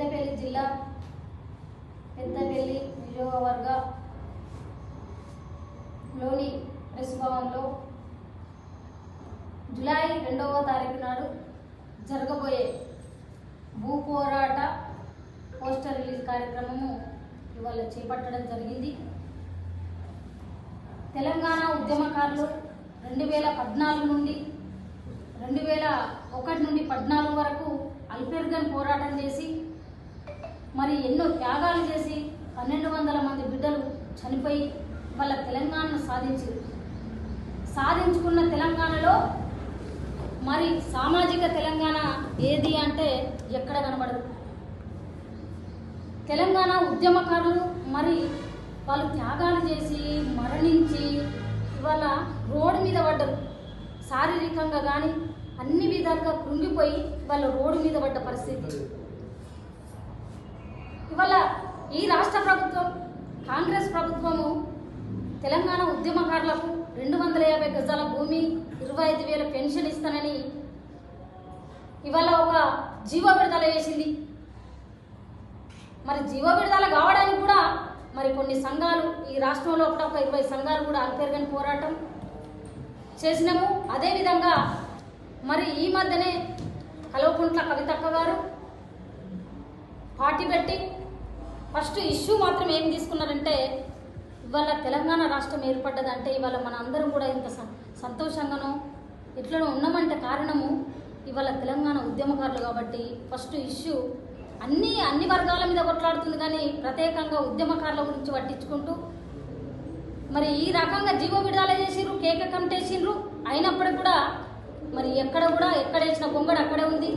పెద్దపల్లి జిల్లా పెద్దపల్లి నియోజకవర్గంలోని ప్రెస్ భవన్లో జూలై 2వ తారీఖు నాడు జరగబోయే భూ పోరాట పోస్టర్ రిలీజ్ కార్యక్రమము ఇవాళ చేపట్టడం జరిగింది. తెలంగాణ ఉద్యమకారులు 2014 నుండి 2001 నుండి 14 వరకు అల్పెర్గన్ పోరాటం చేసి మరి ఎన్నో త్యాగాలు చేసి 1200 మంది బిడ్డలు చనిపోయి వాళ్ళ తెలంగాణను సాధించుకున్న తెలంగాణలో మరి సామాజిక తెలంగాణ ఏది అంటే ఎక్కడ కనబడదు. తెలంగాణ ఉద్యమకారులు మరి వాళ్ళు త్యాగాలు చేసి మరణించి ఇవాళ రోడ్డు మీద పడ్డరు. శారీరకంగా కానీ అన్ని విధాలుగా కృంగిపోయి వాళ్ళ రోడ్డు మీద పడ్డ పరిస్థితి. ఇవాళ ఈ రాష్ట్ర ప్రభుత్వం కాంగ్రెస్ ప్రభుత్వము తెలంగాణ ఉద్యమకారులకు 250 గజాల భూమి 25,000 పెన్షన్ ఇస్తానని ఇవాళ ఒక జీవో విడుదల చేసింది. మరి జీవో విడుదల కావడానికి కూడా మరి కొన్ని సంఘాలు ఈ రాష్ట్రంలో ఒక 20 సంఘాలు కూడా అల్పెర్గన్ పోరాటం చేసినాము. అదేవిధంగా మరి ఈ మధ్యనే కల్వకుంట్ల కవితక్క గారు పార్టీ పెట్టి ఫస్ట్ ఇష్యూ మాత్రం ఏం తీసుకున్నారంటే ఇవాళ తెలంగాణ రాష్ట్రం ఏర్పడ్డదంటే ఇవాళ మన అందరం కూడా ఇంత సంతోషంగానో ఇట్లా ఉన్నామంటే కారణము ఇవాళ తెలంగాణ ఉద్యమకారులు కాబట్టి ఫస్ట్ ఇష్యూ అన్ని వర్గాల మీద కొట్లాడుతుంది కానీ ప్రత్యేకంగా ఉద్యమకారుల గురించి పట్టించుకుంటూ మరి ఈ రకంగా జీవో విడుదల చేసిర్రు, కేక కమిటేసిర్రు. అయినప్పటికీ కూడా మరి ఎక్కడేసిన గొంగడు అక్కడే ఉంది.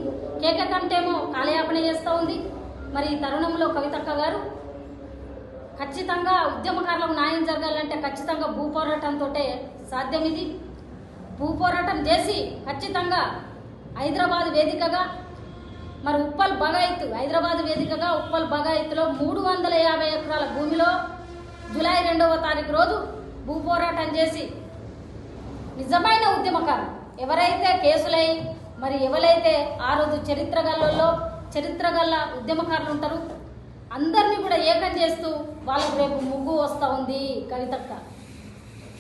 కేక కమిటేమో కాలయాపన చేస్తూ ఉంది. మరి ఈ తరుణంలో కవితక్క గారు ఖచ్చితంగా ఉద్యమకారులకు న్యాయం జరగాలంటే ఖచ్చితంగా భూ పోరాటంతో సాధ్యం. ఇది భూ పోరాటం చేసి ఖచ్చితంగా హైదరాబాద్ వేదికగా మరి హైదరాబాద్ వేదికగా ఉప్పల్ బగాయత్తులో 350 ఎకరాల భూమిలో జూలై 2వ తారీఖు రోజు భూ పోరాటం చేసి నిజమైన ఉద్యమకారులు ఎవరైతే కేసులై మరి ఎవరైతే ఆ రోజు చరిత్ర గల్ల ఉద్యమకారులు ఉంటారు అందరినీ కూడా ఏకం చేస్తూ వాళ్ళకు రేపు ముగ్గు వస్తూ ఉంది. కవితక్క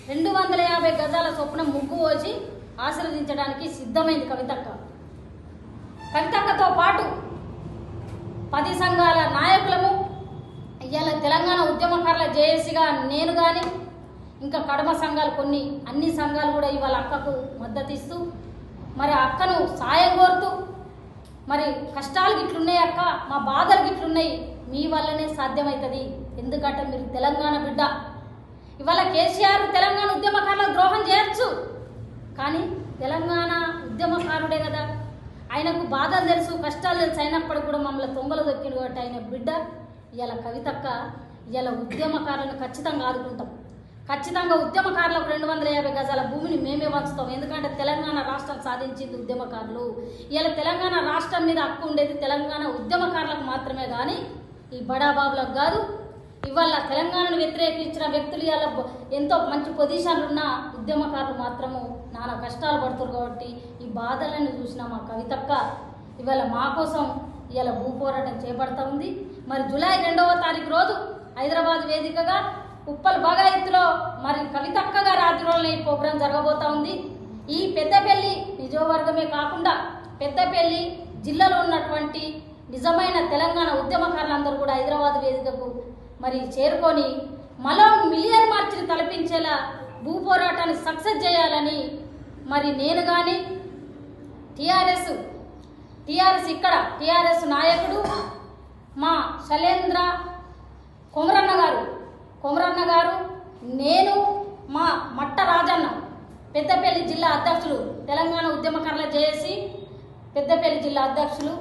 250 గజాల చొప్పున ముగ్గు వచ్చి ఆశీర్వదించడానికి సిద్ధమైంది. కవితక్కతో పాటు 10 సంఘాల నాయకులము ఇవాళ తెలంగాణ ఉద్యమకారుల జేఏసీగా నేను కానీ ఇంకా కడమ సంఘాలు అన్ని సంఘాలు కూడా ఇవాళ అక్కకు మద్దతు ఇస్తూ మరి అక్కను సాయం కోరుతూ మరి కష్టాలు గిట్లున్నాయి అక్క, మా బాధలు గిట్లున్నాయి, మీ వల్లనే సాధ్యమవుతుంది. ఎందుకంటే మీరు తెలంగాణ బిడ్డ. ఇవాళ కేసీఆర్ తెలంగాణ ఉద్యమకారులకు ద్రోహం చేయొచ్చు కానీ తెలంగాణ ఉద్యమకారుడే కదా, ఆయనకు బాధలు తెలుసు, కష్టాలు తెలుసు. అయినప్పటికీ కూడా మమ్మల్ని తొంగలు దొక్కిడు కాబట్టి ఆయన బిడ్డ. ఇలా కవితక్క ఇలా ఉద్యమకారులను ఖచ్చితంగా ఆదుకుంటాం. ఖచ్చితంగా ఉద్యమకారులకు 250 గజాల భూమిని మేమే పంచుతాం. ఎందుకంటే తెలంగాణ రాష్ట్రం సాధించింది ఉద్యమకారులు. ఇలా తెలంగాణ రాష్ట్రం మీద హక్కు ఉండేది తెలంగాణ ఉద్యమకారులకు మాత్రమే కానీ ఈ బడాబాబులకు కాదు. ఇవాళ తెలంగాణను వ్యతిరేకించిన వ్యక్తులు ఇలా ఎంతో మంచి పొజిషన్లు ఉన్న ఉద్యమకారులు మాత్రము నానా కష్టాలు పడుతున్నారు. కాబట్టి ఈ బాధలను చూసిన మా కవితక్క ఇవాళ మా కోసం ఇవాళ భూ పోరాటం చేపడతా ఉంది. మరి జూలై 2వ తారీఖు రోజు హైదరాబాద్ వేదికగా ఉప్పల్ బగాయత్తులో మరి కవితక్క గారి ఆధ్వర్యంలో ఈ ప్రోగ్రాం జరగబోతా ఉంది. ఈ పెద్దపల్లి నియోజకవర్గమే కాకుండా పెద్దపల్లి జిల్లాలో ఉన్నటువంటి నిజమైన తెలంగాణ ఉద్యమకారులందరూ కూడా హైదరాబాద్ వేదికకు మరి చేరుకొని మరో మిలియన్ మార్చిని తలపించేలా భూ పోరాటాన్ని సక్సెస్ చేయాలని మరి నేను కానీ టీఆర్ఎస్ నాయకుడు మా శైలేంద్ర కొమరన్న గారు నేను మా మట్ట రాజన్న పెద్దపల్లి జిల్లా అధ్యక్షులు తెలంగాణ ఉద్యమకారుల జేఏసీ పెద్దపల్లి జిల్లా అధ్యక్షులు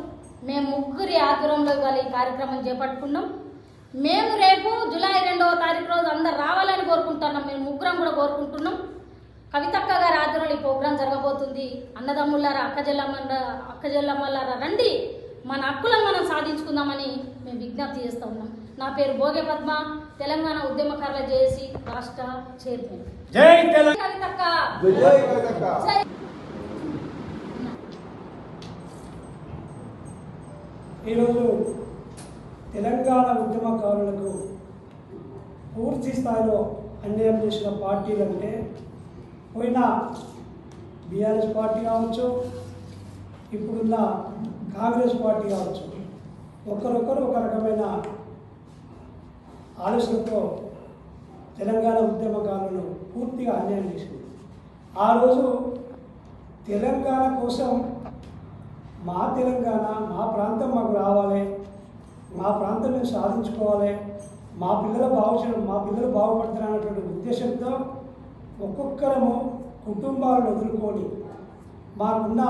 మేము ముగ్గురి ఆధ్వర్యంలో ఇవాళ ఈ కార్యక్రమం చేపట్టుకున్నాం. మేము రేపు జూలై 2వ తారీఖు రోజు అందరు రావాలని కోరుకుంటున్నాం. మేము ముగ్గురం కూడా కోరుకుంటున్నాం. కవితక్క గారి ఆధ్వర్యంలో ఈ ప్రోగ్రాం జరగబోతుంది. అన్నదమ్ములారా, అక్కజెల్లమ్మలారా రండి, మన హక్కులను మనం సాధించుకుందామని మేము విజ్ఞప్తి చేస్తూ ఉన్నాం. నా పేరు భోగే పద్మ, తెలంగాణ ఉద్యమకారుల జేఏసీ రాష్ట్ర చైర్మన్. జై కవితక్క. ఈరోజు తెలంగాణ ఉద్యమకారులకు పూర్తి స్థాయిలో అన్యాయం చేసిన పార్టీలు అంటే పోయిన బీఆర్ఎస్ పార్టీ కావచ్చు, ఇప్పుడున్న కాంగ్రెస్ పార్టీ కావచ్చు, ఒకరొకరు ఒక రకమైన ఆలోచనతో తెలంగాణ ఉద్యమకారులను పూర్తిగా అన్యాయం చేసింది. ఆ రోజు తెలంగాణ కోసం మా తెలంగాణ, మా ప్రాంతం మాకు రావాలి, మా ప్రాంతం మేము సాధించుకోవాలి, మా పిల్లలు బాగుపడతారనేటువంటి ఉద్దేశంతో ఒక్కొక్కరము కుటుంబాలను వదులుకొని మాకున్న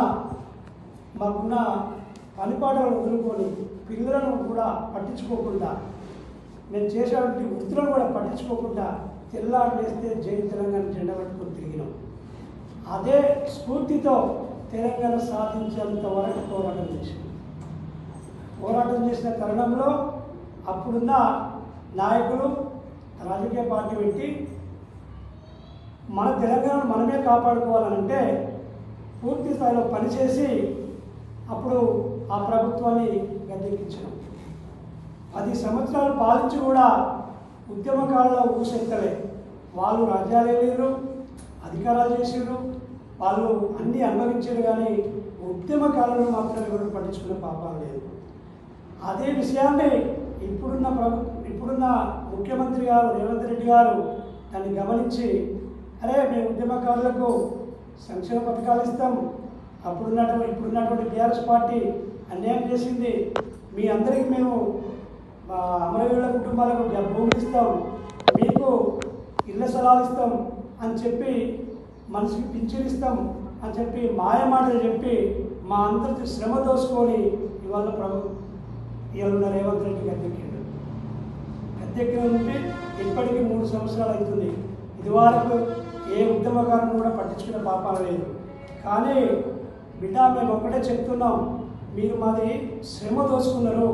పనిపాటలను వదులుకొని పిల్లలను కూడా పట్టించుకోకుండా, మేము చేసేటువంటి వృత్తులను కూడా పట్టించుకోకుండా తెల్లారు వేస్తే జై తెలంగాణ జెండా పట్టుకొని తిరిగినాం. అదే స్ఫూర్తితో తెలంగాణ సాధించేంత వరకు పోరాటం చేసిన తరుణంలో అప్పుడున్న నాయకులు రాజకీయ పార్టీ పెట్టి మన తెలంగాణను మనమే కాపాడుకోవాలంటే పూర్తి స్థాయిలో పనిచేసి అప్పుడు ఆ ప్రభుత్వాన్ని గద్దెక్కించాం. 10 సంవత్సరాలు పాలించి కూడా ఉద్యమకారుల ఊసెత్తలే. వాళ్ళు రాజ్యాలు వెళ్ళారు, అధికారాలు చేసారు, వాళ్ళు అన్నీ అనుభవించారు, కానీ ఉద్యమకారులను మాత్రం ఎవరు పట్టించుకునే పాపాలు లేదు. అదే విషయాన్ని ఇప్పుడున్న ముఖ్యమంత్రి గారు రేవంత్ రెడ్డి గారు దాన్ని గమనించి, అరే మేము ఉద్యమకారులకు సంక్షేమ పథకాలు ఇస్తాం, ఇప్పుడున్నటువంటి బీఆర్ఎస్ పార్టీ అన్యాయం చేసింది, మీ అందరికీ మేము అమరవీరుల కుటుంబాలకు భూములు ఇస్తాం, మీకు ఇళ్ల స్థలాలు ఇస్తాం అని చెప్పి, మనిషికి పింఛన్ ఇస్తాం అని చెప్పి మాయమాటలు చెప్పి మా అందరికీ శ్రమ దోసుకొని ఇవాళ రేవంత్ రెడ్డి గద్దెక్కిన నుండి ఇప్పటికీ 3 సంవత్సరాలు అవుతుంది. ఇదివరకు ఏ ఉద్యమకారులను కూడా పట్టించుకునే పాపాలు లేదు. కానీ బిడ్డ, మేము ఒక్కటే చెప్తున్నాం, మీరు మాది శ్రమ దోసుకున్నారు,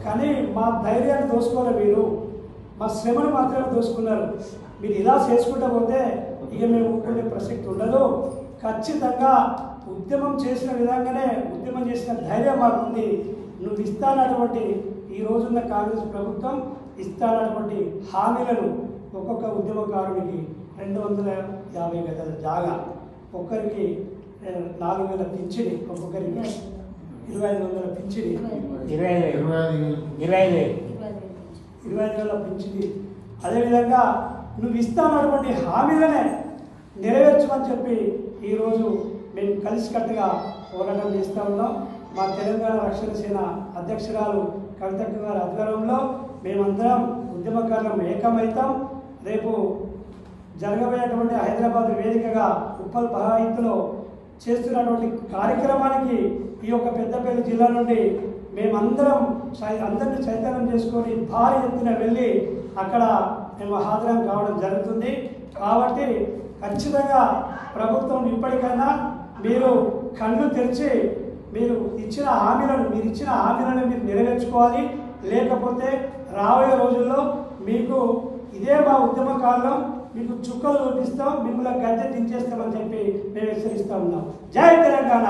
కానీ మా ధైర్యాన్ని దోసుకోవాలి, మీరు మా శ్రమను మాత్రమే దోసుకున్నారు. మీరు ఇలా చేసుకుంటూ పోతే ఇక మేము ఊరుకునే ప్రసక్తి ఉండదు. ఖచ్చితంగా ఉద్యమం చేసిన విధంగానే ఉద్యమం చేసిన ధైర్యం మాకుంది. నువ్వు ఇస్తానటువంటి ఈ రోజున్న కాంగ్రెస్ ప్రభుత్వం ఇస్తానటువంటి హామీలను ఒక్కొక్క ఉద్యమకారునికి 250 గజాల జాగా, ఒక్కరికి 4,000 పింఛని, ఒక్కొక్కరికి 2,500 పింఛని, 25,000 పింఛని. అదేవిధంగా నువ్వు ఇస్తానటువంటి హామీలనే నెరవేర్చమని చెప్పి ఈరోజు మేము కలిసికట్టుగా పోరాటం చేస్తూ ఉన్నాం. మా తెలంగాణ రక్షణ సేన అధ్యక్షురాలు కవితక్క గారి ఆధ్వర్యంలో మేమందరం ఉద్యమకారులం ఏకమవుతాం. రేపు జరగబోయేటువంటి హైదరాబాద్ వేదికగా ఉప్పల్ బహాయిత్తులో చేస్తున్నటువంటి కార్యక్రమానికి ఈ యొక్క పెద్దపల్లి జిల్లా నుండి మేమందరం అందరినీ చైతన్యం చేసుకొని భారీ ఎత్తున వెళ్ళి అక్కడ మేము హాజరు కావడం జరుగుతుంది. కాబట్టి ఖచ్చితంగా ప్రభుత్వం ఇప్పటికైనా మీరు కళ్ళు తెరిచి మీరు ఇచ్చిన హామీలను మీరు నెరవేర్చుకోవాలి. లేకపోతే రాబోయే రోజుల్లో మీకు ఇదే మా ఉద్యమకాలం మీకు చుక్కలు చూపిస్తాం, మిమ్మల్ని గద్దె దించేస్తామని చెప్పి మేము హెచ్చరిస్తూ ఉన్నాం. జై తెలంగాణ.